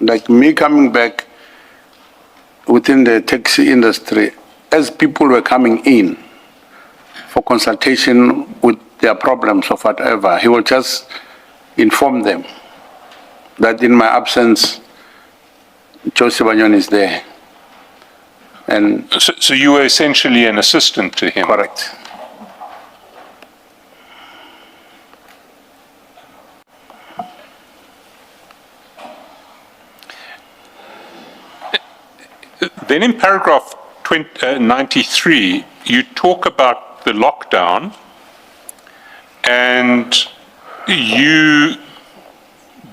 like me coming back within the taxi industry, as people were coming in for consultation with their problems or whatever, he will just inform them that in my absence, Sibanyoni is there. And so you were essentially an assistant to him? Correct. Then in paragraph 93, you talk about the lockdown and you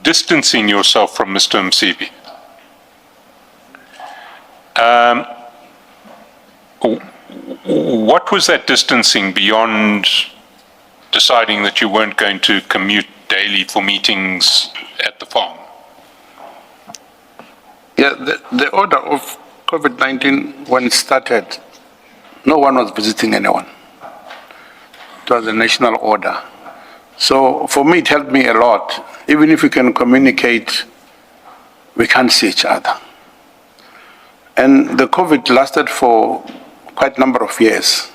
distancing yourself from Mr. Msibi. What was that distancing beyond deciding that you weren't going to commute daily for meetings at the farm? Yeah, the order of COVID-19, when it started, no one was visiting anyone. It was a national order. So for me, it helped me a lot. Even if we can communicate, we can't see each other. And the COVID lasted for quite a number of years.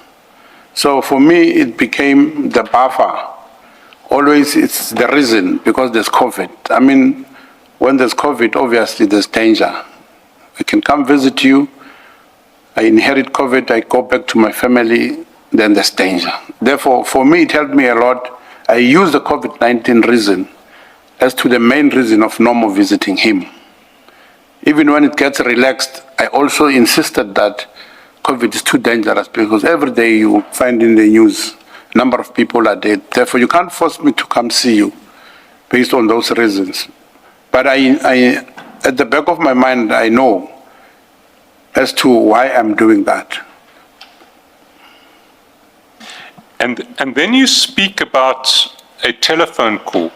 So for me, it became the buffer. Always it's the reason, because there's COVID. I mean, when there's COVID, obviously there's danger. I can come visit you, I inherit COVID, I go back to my family, then there's danger. Therefore, for me, it helped me a lot. I use the COVID-19 reason as to the main reason of no more visiting him. Even when it gets relaxed, I also insisted that COVID is too dangerous, because every day you find in the news, a number of people are dead. Therefore, you can't force me to come see you based on those reasons. But I at the back of my mind, I know as to why I'm doing that. And then you speak about a telephone call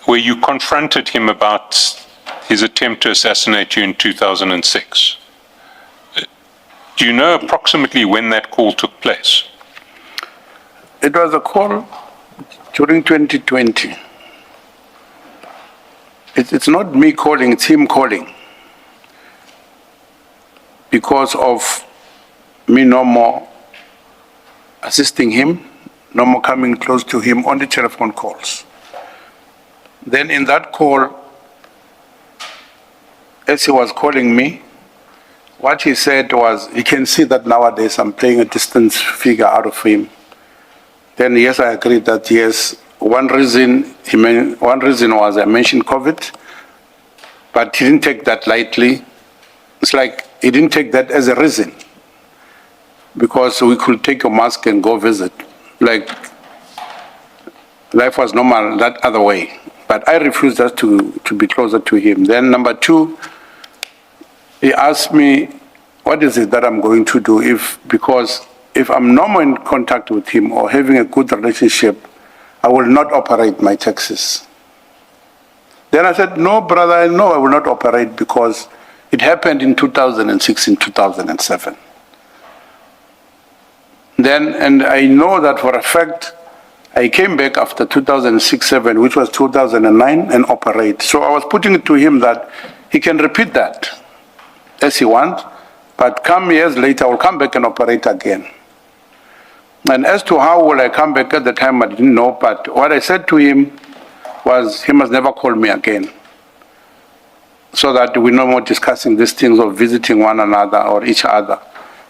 where you confronted him about his attempt to assassinate you in 2006. Do you know approximately when that call took place? It was a call during 2020. It's not me calling, it's him calling. Because of me no more assisting him, no more coming close to him, on the telephone calls. Then in that call, as he was calling me, what he said was, you can see that nowadays I'm playing a distance figure out of him. Then yes, I agreed that yes, one reason was I mentioned COVID, but he didn't take that lightly. It's like he didn't take that as a reason, because we could take a mask and go visit. Like life was normal that other way. But I refused just to be closer to him. Then number two, he asked me, what is it that I'm going to do because if I'm no more in contact with him or having a good relationship, I will not operate my taxis. Then I said, no, brother, no, I will not operate, because it happened in 2006 and 2007. Then, and I know that for a fact, I came back after 2006-07, which was 2009, and operate. So I was putting it to him that he can repeat that as he wants, but come years later, I will come back and operate again. And as to how will I come back at the time, I didn't know, but what I said to him was he must never call me again, so that we're no more discussing these things of visiting one another or each other,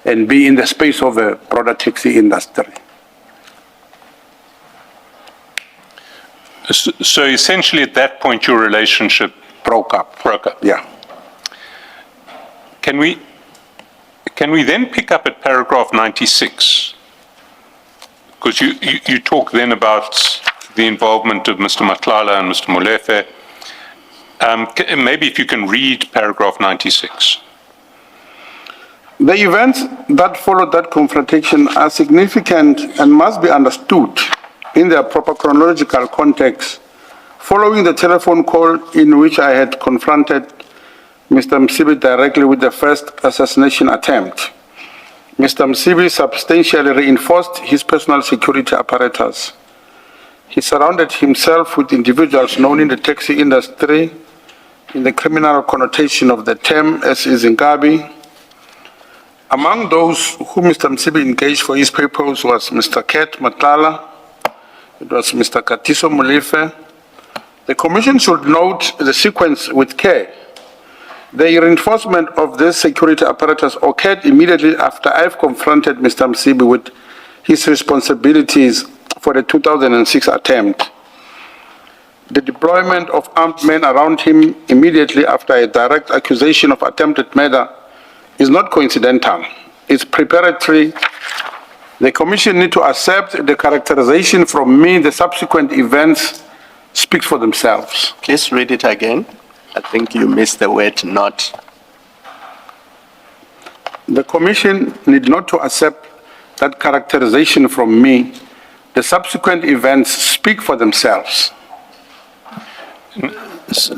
and be in the space of a broader taxi industry. So essentially at that point your relationship broke up. Yeah. Can we then pick up at paragraph 96? Because you talk then about the involvement of Mr. Matlala and Mr. Molefe. Maybe if you can read paragraph 96. The events that followed that confrontation are significant and must be understood in their proper chronological context. Following the telephone call in which I had confronted Mr. Msibi directly with the first assassination attempt, Mr. Msibi substantially reinforced his personal security apparatus. He surrounded himself with individuals known in the taxi industry in the criminal connotation of the term as izinkabi. Among those who Mr. Msibi engaged for his purpose was Mr. Matlala, it was Mr. Katiso Molefe. The Commission should note the sequence with care. The reinforcement of this security apparatus occurred immediately after I've confronted Mr. Msibi with his responsibilities for the 2006 attempt. The deployment of armed men around him immediately after a direct accusation of attempted murder is not coincidental. It's preparatory. The Commission need to accept the characterization from me. The subsequent events speak for themselves. Please read it again. I think you missed the word "not." The Commission need not to accept that characterization from me. The subsequent events speak for themselves.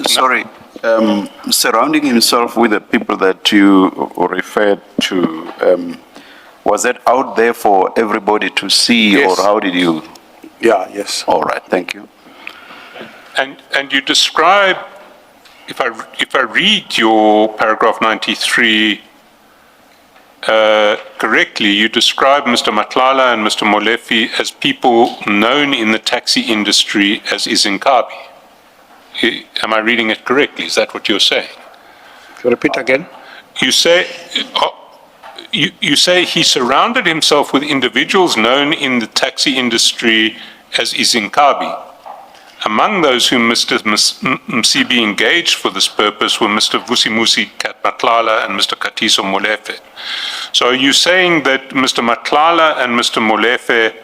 Sorry, surrounding himself with the people that you referred to, was that out there for everybody to see, Yes. or how did you? Yeah, yes. All right, thank you. And you describe, if I read your paragraph 93 correctly, you describe Mr. Matlala and Mr. Molefe as people known in the taxi industry as izinkabi. Am I reading it correctly? Is that what you're saying? Repeat again. You say, you say he surrounded himself with individuals known in the taxi industry as izinkabi. Among those whom Mr. Msibi engaged for this purpose were Mr. Vusimuzi, Matlala, and Mr. Katiso Molefe. So are you saying that Mr. Matlala and Mr. Molefe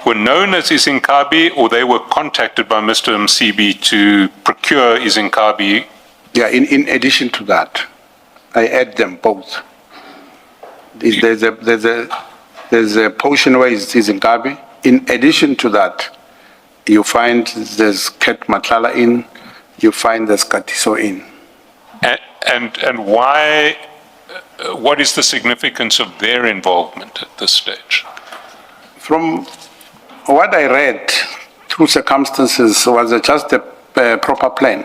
were known as izinkabi, or they were contacted by Mr. Msibi to procure izinkabi? Yeah, in addition to that, I add them both. There's a portion where it's izinkabi. In addition to that, you find there's Matlala in, you find there's Katiso in. And why, what is the significance of their involvement at this stage? From what I read through circumstances was just a proper plan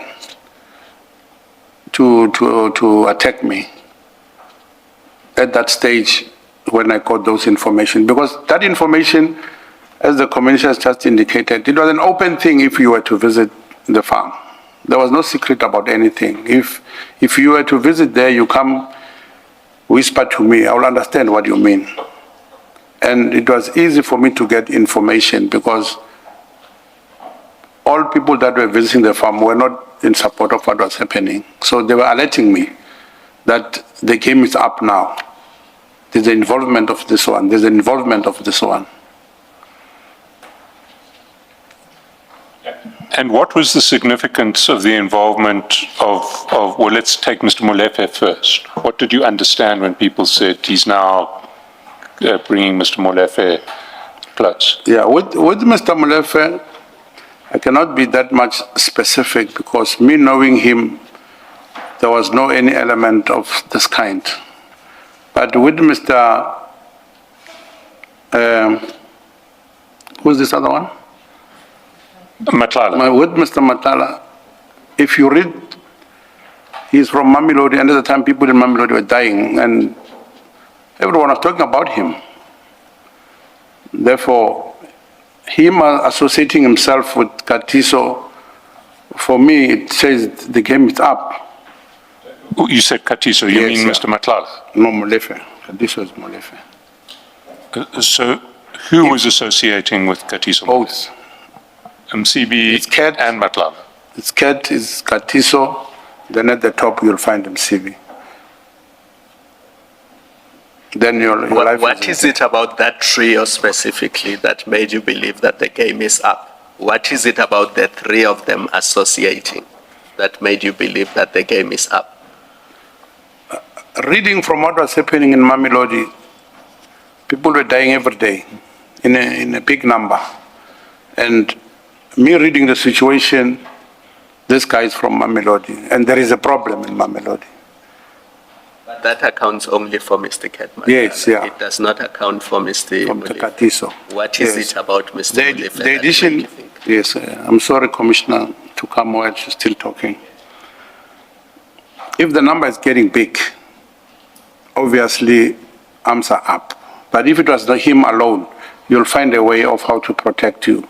to attack me at that stage when I got those information. Because that information, as the commissioner has just indicated, it was an open thing if you were to visit the farm. There was no secret about anything. If you were to visit there, you come whisper to me, I will understand what you mean. And it was easy for me to get information because all people that were visiting the farm were not in support of what was happening. So they were alerting me that the game is up now. There's the involvement of this one, there's the involvement of this one. And what was the significance of the involvement of well, let's take Mr. Molefe first. What did you understand when people said he's now bringing Mr. Molefe close? Yeah, with Mr. Molefe, I cannot be that much specific because me knowing him, there was no any element of this kind. But with Mr. Who's this other one? Matlala. With Mr. Matlala, if you read, he's from Mamelodi, and at the time people in Mamelodi were dying, and everyone was talking about him. Therefore, him associating himself with Katiso, for me, it says the game is up. You said Katiso, you mean Mr. Matlala? No, Molefe. Katiso is Molefe. So who was associating with Katiso? Both. Msibi and Matlala. It's Katiso, then at the top you'll find Msibi. Then your life What is it about that trio specifically that made you believe that the game is up? What is it about the three of them associating that made you believe that the game is up? Reading from what was happening in Mamelodi, people were dying every day in a big number. And me reading the situation, this guy is from Mamelodi, and there is a problem in Mamelodi. But that accounts only for Mr. Ketman. Yes, yeah. It does not account for Mr. From the Molefe. Katiso. What is Yes. it about Mr. The Molefe that addition, make you think? yes, I'm sorry, Commissioner, to come while she's still talking. If the number is getting big, obviously arms are up. But if it was not him alone, you'll find a way of how to protect you.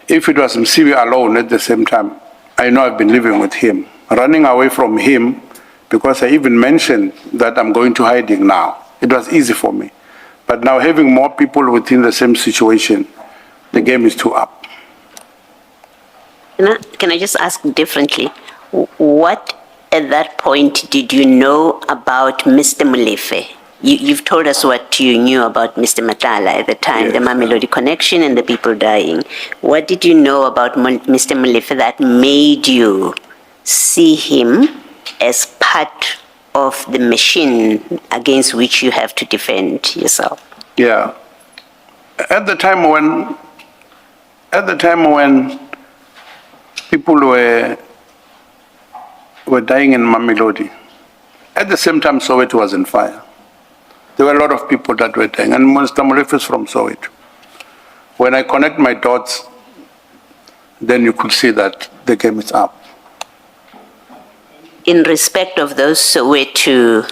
If it was Msibi alone at the same time, I know I've been living with him. Running away from him, because I even mentioned that I'm going to hiding now. It was easy for me. But now having more people within the same situation, the game is too up. Can I just ask differently? What at that point did you know about Mr. Molefe? You've told us what you knew about Mr. Matlala at the time, the Yes, Mamelodi connection and the people dying. What did you know about Mr. Molefe that made you see him as part of the machine against which you have to defend yourself? Yeah. At the time when people were dying in Mamelodi, at the same time Soweto was on fire. There were a lot of people that were dying, and Mr. Molefe is from Soweto. When I connect my dots, then you could see that the game is up. In respect of those Soweto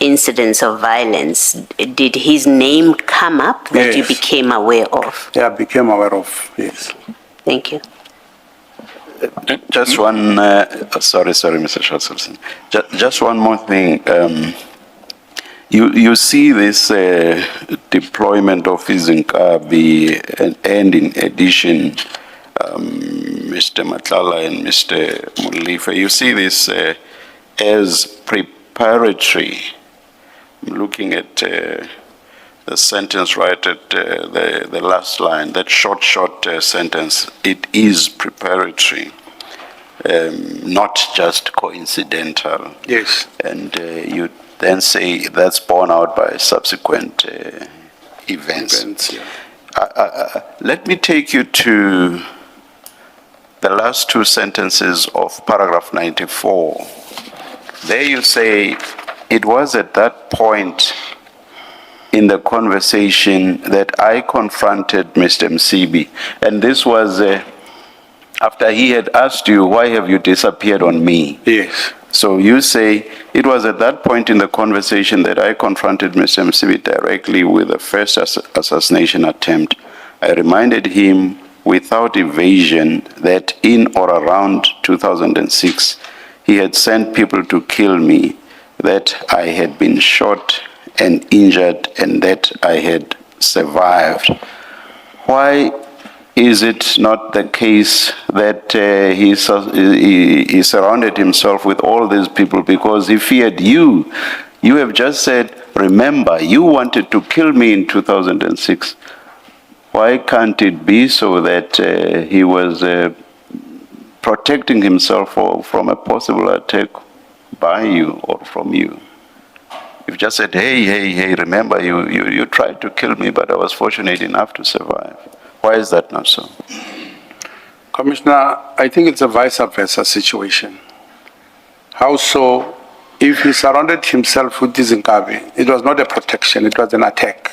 incidents of violence, did his name come up that you Yes. became aware of? Yeah, I became aware of, yes. Thank you. Just one, sorry, Mr. Schatzelson. Just one more thing. You see this deployment of izinkabi and in addition, Mr. Matlala and Mr. Molefe, you see this as preparatory. I'm looking at the sentence right at the last line, that short sentence. It is preparatory, not just coincidental. Yes. And you then say that's borne out by subsequent events. Yeah. Let me take you to the last two sentences of paragraph 94. There you say, it was at that point in the conversation that I confronted Mr. Msibi. And this was after he had asked you, why have you disappeared on me? Yes. So you say, it was at that point in the conversation that I confronted Mr. Msibi directly with the first assassination attempt. I reminded him without evasion that in or around 2006, he had sent people to kill me, that I had been shot and injured, and that I had survived. Why is it not the case that he surrounded himself with all these people because he feared you? You have just said, remember, you wanted to kill me in 2006. Why can't it be so that he was protecting himself from a possible attack by you or from you? You've just said, hey, remember, you tried to kill me, but I was fortunate enough to survive. Why is that not so? Commissioner, I think it's a vice versa situation. How so? If he surrounded himself with izinkabi, it was not a protection, it was an attack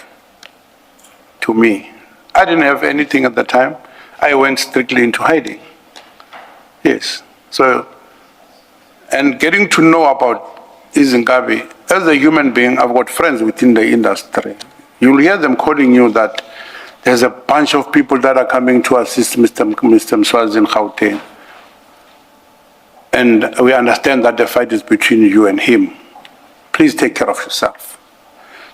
to me. I didn't have anything at the time. I went strictly into hiding. Yes. So, and getting to know about izinkabi, as a human being, I've got friends within the industry. You'll hear them calling you that there's a bunch of people that are coming to assist Mr. Mswazi in Gauteng. And we understand that the fight is between you and him. Please take care of yourself.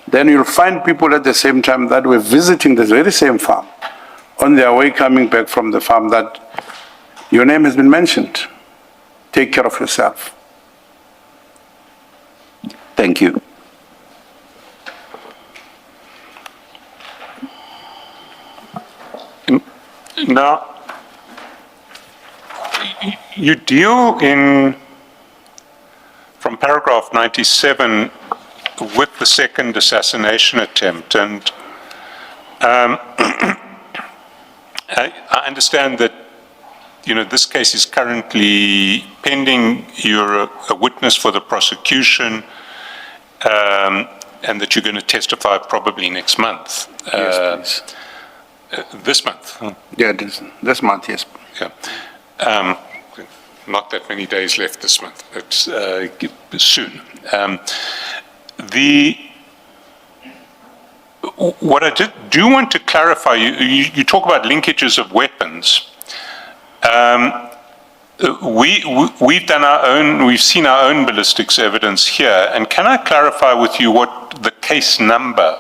Then you'll find people at the same time that were visiting this very same farm, on their way coming back from the farm, that your name has been mentioned. Take care of yourself. Thank you. Now, you deal from paragraph 97 with the second assassination attempt, and I understand that this case is currently pending. You're a witness for the prosecution, and that you're going to testify probably next month. Yes, please. This month. Yeah, this month, yes. Yeah. Not that many days left this month, but soon. What I do want to clarify, you talk about linkages of weapons. We've done our own, we've seen our own ballistics evidence here, and can I clarify with you what the case number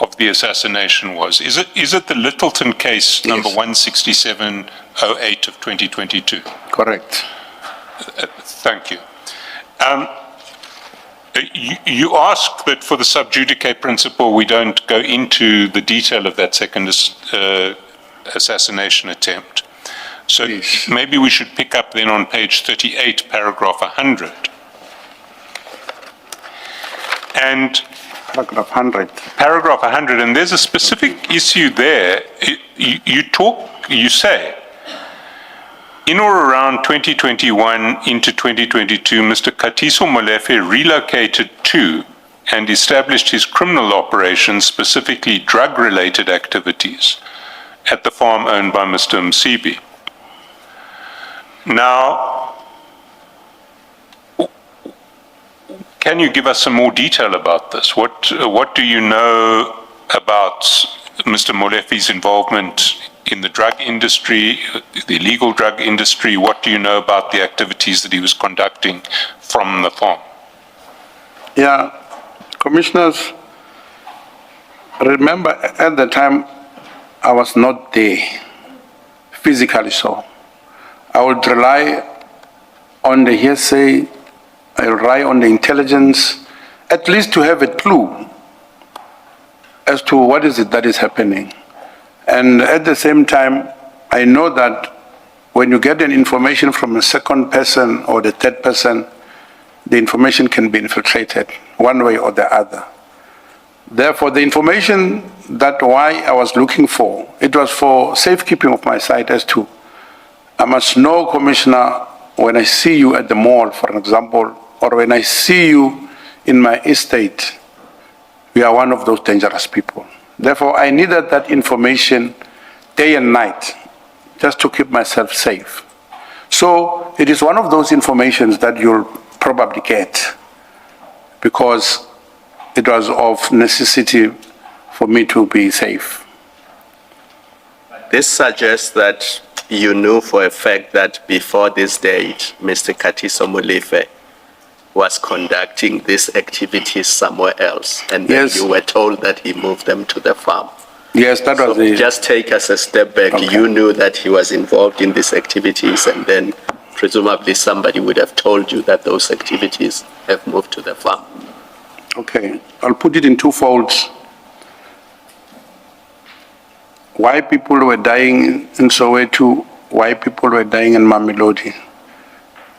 of the assassination was? Is it the Littleton case, number 16708 of 2022? Correct. Thank you. You ask that for the sub judice principle we don't go into the detail of that second assassination attempt. So Please. maybe we should pick up then on page 38, paragraph 100. And Paragraph 100. paragraph 100, and there's a specific issue there. You say, in or around 2021 into 2022, Mr. Katiso Molefe relocated to and established his criminal operations, specifically drug-related activities, at the farm owned by Mr. Msibi. Now, can you give us some more detail about this? What do you know about Mr. Molefe's involvement in the drug industry, the illegal drug industry? What do you know about the activities that he was conducting from the farm? Yeah, commissioners, remember at the time I was not there, physically so. I would rely on the hearsay, I rely on the intelligence, at least to have a clue as to what is it that is happening. And at the same time, I know that when you get an information from a second person or the third person, the information can be infiltrated one way or the other. Therefore, the information that why I was looking for, it was for safekeeping of my site as to, I must know, Commissioner, when I see you at the mall, for example, or when I see you in my estate, we are one of those dangerous people. Therefore, I needed that information day and night just to keep myself safe. So it is one of those informations that you'll probably get because it was of necessity for me to be safe. This suggests that you knew for a fact that before this date, Mr. Katiso Molefe was conducting these activities somewhere else, and then Yes. you were told that he moved them to the farm. Yes, that was the... Just take us a step back. Okay. You knew that he was involved in these activities, and then presumably somebody would have told you that those activities have moved to the farm. Okay, I'll put it in two folds. Why people were dying in Soweto, why people were dying in Mamelodi.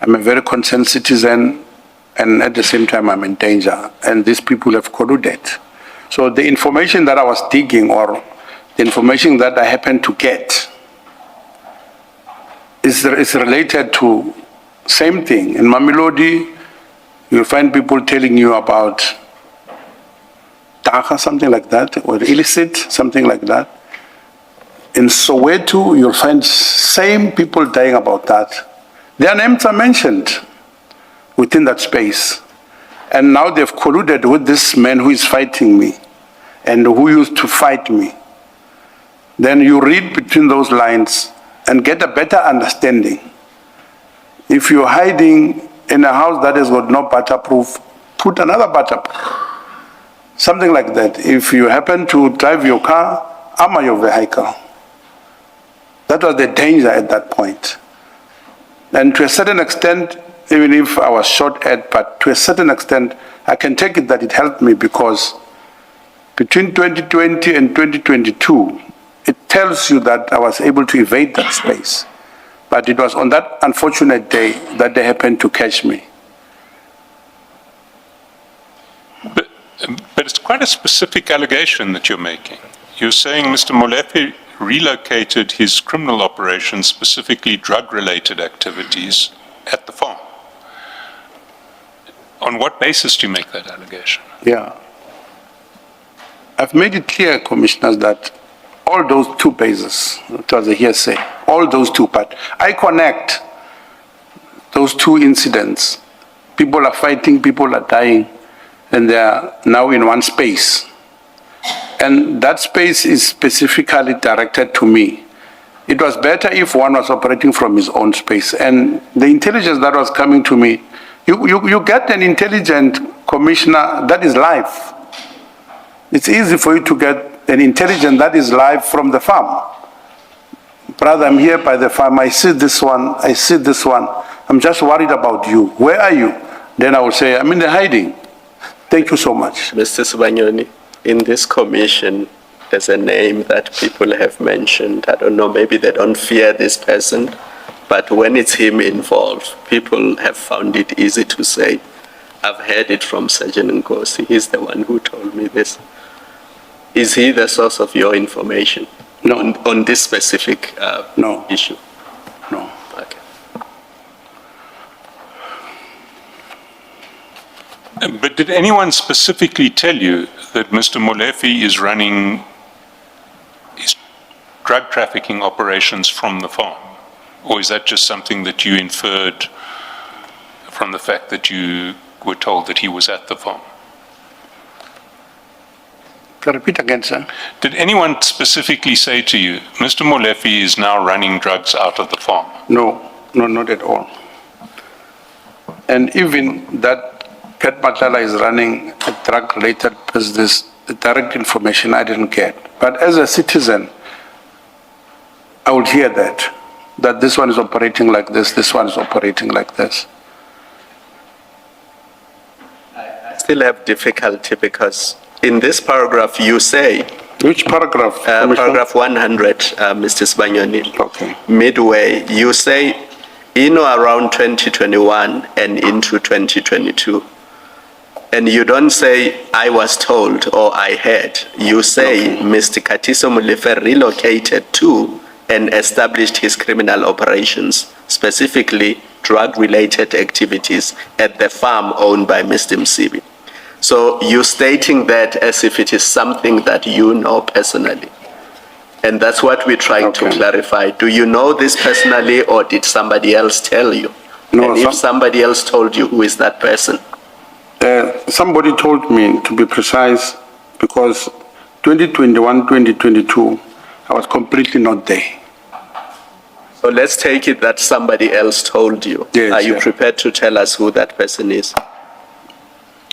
I'm a very concerned citizen, and at the same time I'm in danger, and these people have colluded. So the information that I was digging, or the information that I happened to get, is related to same thing. In Mamelodi, you'll find people telling you about Taka, something like that, or illicit, something like that. In Soweto, you'll find same people dying about that. Their names are mentioned within that space. And now they've colluded with this man who is fighting me and who used to fight me. Then you read between those lines and get a better understanding. If you're hiding in a house that has got no butterproof, put another butterproof. Something like that. If you happen to drive your car, armor your vehicle. That was the danger at that point. And to a certain extent, even if I was shot at, but to a certain extent, I can take it that it helped me because between 2020 and 2022, it tells you that I was able to evade that space. But it was on that unfortunate day that they happened to catch me. But it's quite a specific allegation that you're making. You're saying Mr. Molefe relocated his criminal operations, specifically drug-related activities, at the farm. On what basis do you make that allegation? Yeah. I've made it clear, commissioners, that all those two bases, it was a hearsay, all those two, but I connect those two incidents. People are fighting, people are dying, and they are now in one space. And that space is specifically directed to me. It was better if one was operating from his own space. And the intelligence that was coming to me, you get an intelligent commissioner that is live. It's easy for you to get an intelligence that is live from the farm. Brother, I'm here by the farm, I see this one, I see this one. I'm just worried about you. Where are you? Then I will say, I'm in the hiding. Thank you so much. Mr. Sibanyoni, in this commission, there's a name that people have mentioned. I don't know, maybe they don't fear this person, but when it's him involved, people have found it easy to say, I've heard it from Sergeant Nkosi. He's the one who told me this. Is he the source of your information? No. On this specific No. issue? No. Okay. But did anyone specifically tell you that Mr. Molefe is running his drug trafficking operations from the farm? Or is that just something that you inferred from the fact that you were told that he was at the farm? Can I repeat again, sir? Did anyone specifically say to you, Mr. Molefe is now running drugs out of the farm? No, no, not at all. And even that Matlala is running a drug-related business, the direct information I didn't get. But as a citizen, I would hear that this one is operating like this one is operating like this. I still have difficulty because in this paragraph you say, Which paragraph? Commissioner? paragraph 100, Mr. Sibanyoni, Okay. midway, you say, in or around 2021 and into 2022. And you don't say, I was told or I heard. You say, Mr. Katiso Molefe relocated to and established his criminal operations, specifically drug-related activities at the farm owned by Mr. Msibi. So you're stating that as if it is something that you know personally. And that's what we're trying to clarify. Do you know this personally or did somebody else tell you? No, and if somebody else told you, who is that person? Somebody told me, to be precise, because 2021, 2022, I was completely not there. So let's take it that somebody else told you. Yes, Are you yeah. prepared to tell us who that person is?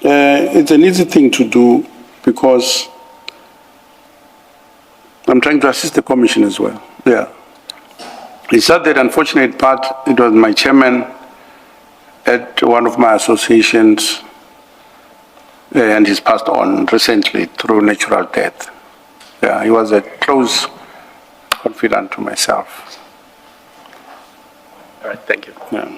It's an easy thing to do because I'm trying to assist the commission as well. Yeah. It's not that unfortunate part. It was my chairman at one of my associations, and he's passed on recently through natural death. Yeah, he was a close confidant to myself. All right, thank you. Yeah.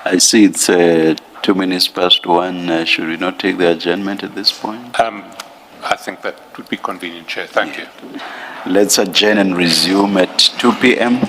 I see it's 2 minutes past 1. Should we not take the adjournment at this point? I think that would be convenient, Chair. Thank you. Let's adjourn and resume at 2 p.m.